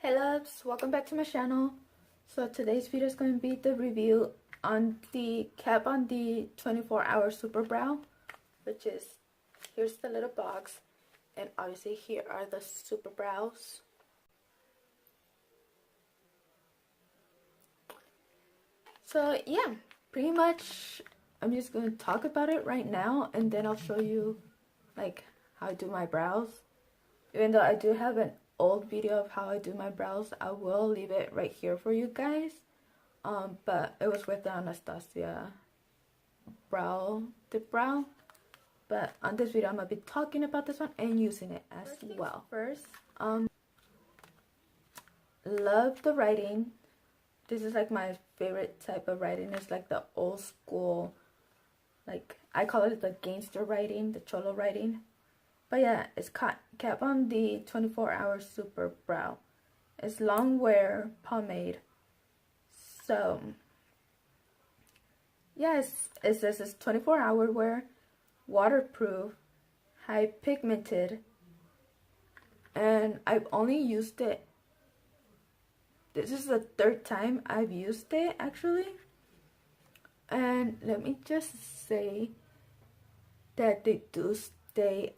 Hey loves, welcome back to my channel. So today's video is going to be the review on the Kat Von D 24-hour super brow, which is, here's the little box, and obviously here are the super brows. So yeah, pretty much I'm just going to talk about it right now, and then I'll show you like how I do my brows. Even though I do have an old video of how I do my brows, I will leave it right here for you guys. But it was with the Anastasia dip brow. But on this video, I'm gonna be talking about this one and using it as well. First, love the writing. This is like my favorite type of writing. It's like the old school, like I call it the gangster writing, the cholo writing. But yeah, it's Kat Von D 24-hour super brow. It's long wear pomade. So yeah, it says it's 24-hour wear, waterproof, high pigmented, and I've only used it. This is the third time I've used it actually. And let me just say that they do stay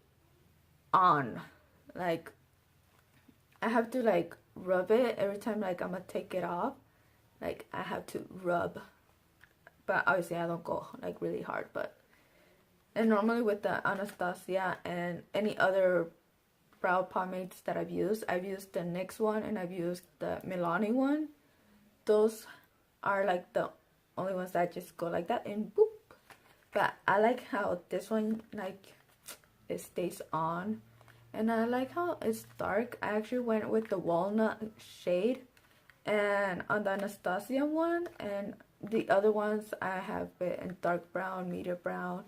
on. Like I have to like rub it every time like I'm gonna take it off. Like I have to rub, but obviously I don't go like really hard. But and normally with the Anastasia and any other brow pomades that I've used the NYX one and I've used the Milani one. Those are like the only ones that just go like that and boop. But I like how this one like it stays on, and I like how it's dark. I actually went with the walnut shade and on the Anastasia one, and the other ones I have it in dark brown, medium brown,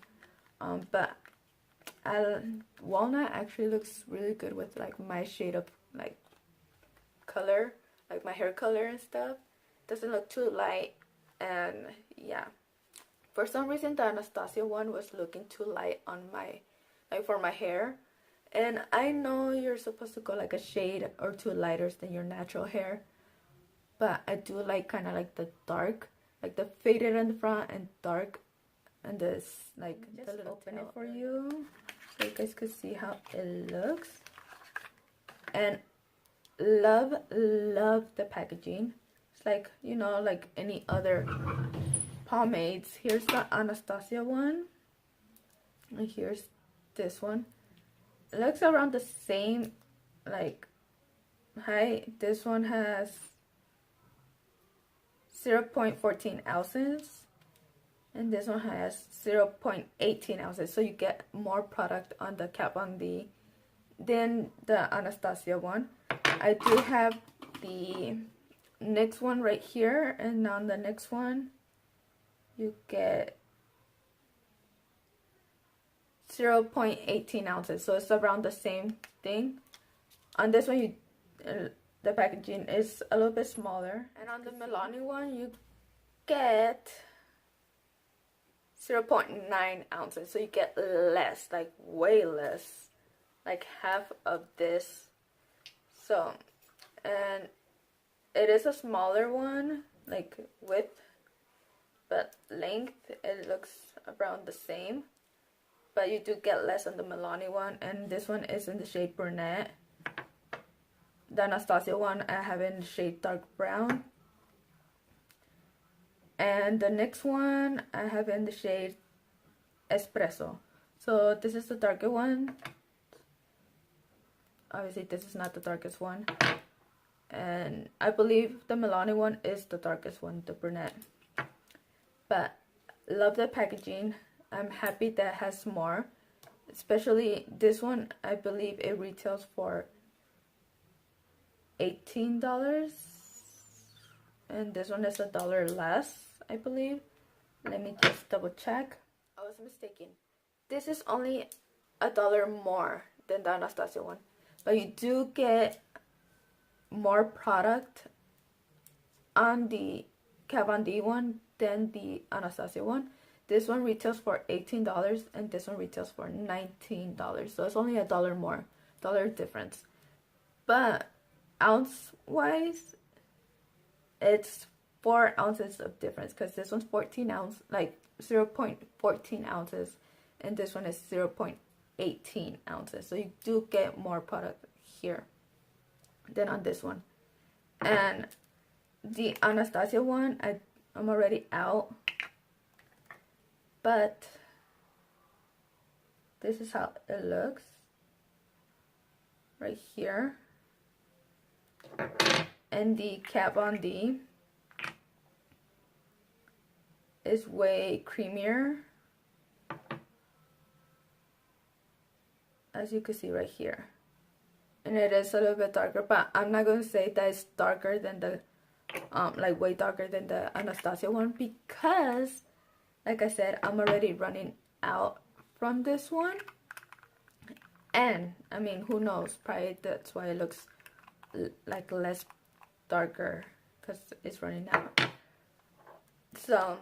but walnut actually looks really good with like my shade of like color, like my hair color and stuff. Doesn't look too light, and yeah, for some reason the Anastasia one was looking too light on my, like for my hair. And I know you're supposed to go like a shade or two lighter than your natural hair, but I do like kind of like the dark, like the faded in the front and dark and this like just the little open it for you so you guys could see how it looks. And love the packaging. It's like, you know, like any other pomades. Here's the Anastasia one, and here's this one. It looks around the same like height. This one has 0.14 ounces and this one has 0.18 ounces, so you get more product on the Kat Von D than the Anastasia one. I do have the next one right here, and on the next one you get 0.18 ounces, so it's around the same thing. On this one, the packaging is a little bit smaller, and on the Milani one you get 0.9 ounces, so you get less, like way less, like half of this. So, and it is a smaller one, like width, but length it looks around the same. But you do get less on the Milani one, and this one is in the shade brunette. The Anastasia one I have in the shade dark brown, and the next one I have in the shade espresso. So this is the darker one. Obviously this is not the darkest one, and I believe the Milani one is the darkest one, the brunette. But love the packaging. I'm happy that it has more, especially this one. I believe it retails for $18, and this one is $1 less, I believe. Let me just double check. I was mistaken. This is only $1 more than the Anastasia one, but you do get more product on the Kat Von D one than the Anastasia one. This one retails for $18 and this one retails for $19. So it's only $1 more, dollar difference. But ounce wise, it's 4 ounces of difference, because this one's 14 ounce, like 0.14 ounces, and this one is 0.18 ounces. So you do get more product here than on this one. And the Anastasia one, I'm already out, but this is how it looks right here. And the Kat Von D is way creamier, as you can see right here. And it is a little bit darker, but I'm not going to say that it's darker than the like way darker than the Anastasia one, because like I said, I'm already running out from this one. And I mean, who knows, probably that's why it looks like less darker, because it's running out. So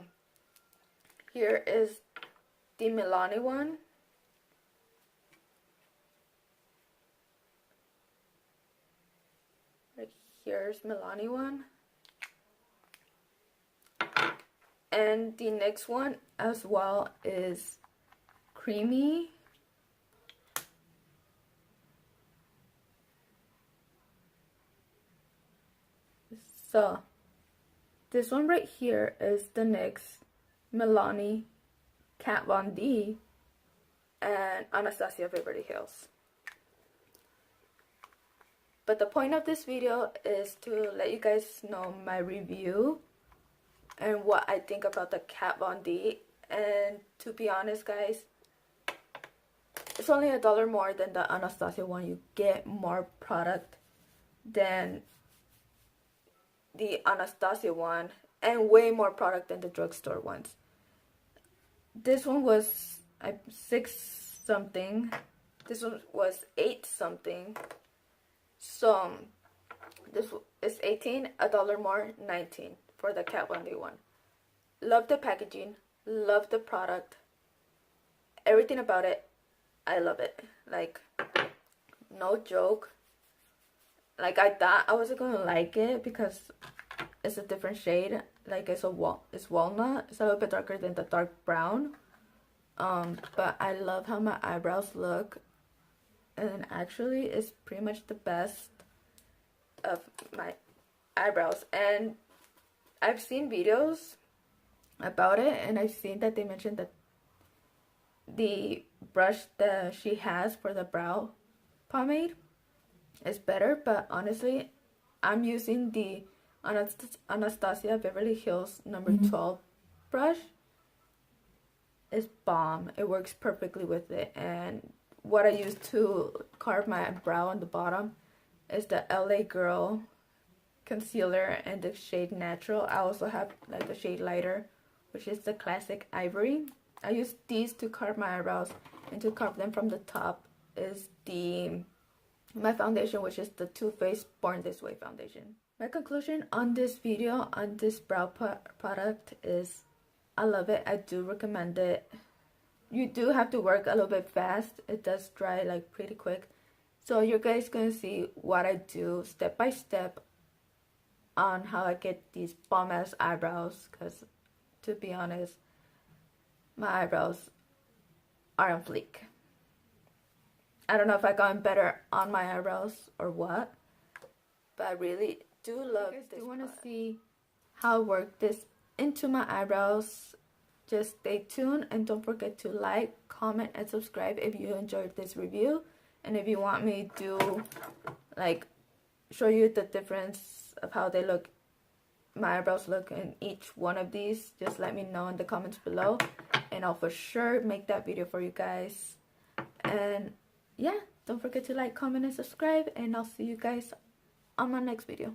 here is the Milani one. Right here's Milani one. And the next one as well is creamy. So this one right here is the NYX, Milani, Kat Von D, and Anastasia Beverly Hills. But the point of this video is to let you guys know my review and what I think about the Kat Von D. And to be honest, guys, it's only $1 more than the Anastasia one. You get more product than the Anastasia one, and way more product than the drugstore ones. This one was 6 something. This one was 8 something. So this is 18, $1 more, 19 for the Kat Von D one. Love the packaging, love the product, everything about it. I love it. Like, no joke. Like, I thought I wasn't gonna like it because it's a different shade. Like, it's walnut. It's a little bit darker than the dark brown. But I love how my eyebrows look. And actually, it's pretty much the best of my eyebrows. And I've seen videos about it, and I've seen that they mentioned that the brush that she has for the brow pomade is better, but honestly, I'm using the Anastasia Beverly Hills number 12 brush. It's bomb. It works perfectly with it. And what I use to carve my brow on the bottom is the LA Girl concealer and the shade Natural. I also have like the shade Lighter, which is the classic Ivory. I use these to carve my eyebrows, and to carve them from the top is my foundation, which is the Too Faced Born This Way foundation. My conclusion on this video, on this brow product, is I love it. I do recommend it. You do have to work a little bit fast. It does dry like pretty quick. So you guys gonna see what I do step by step on how I get these bomb ass eyebrows, because to be honest, my eyebrows are on fleek. I don't know if I gotten better on my eyebrows or what, but I really do love this. If you guys do want to see how I work this into my eyebrows, just stay tuned, and don't forget to like, comment, and subscribe if you enjoyed this review. And if you want me to like show you the difference of how they look, my eyebrows look in each one of these, just let me know in the comments below, and I'll for sure make that video for you guys. And yeah, don't forget to like, comment, and subscribe, and I'll see you guys on my next video.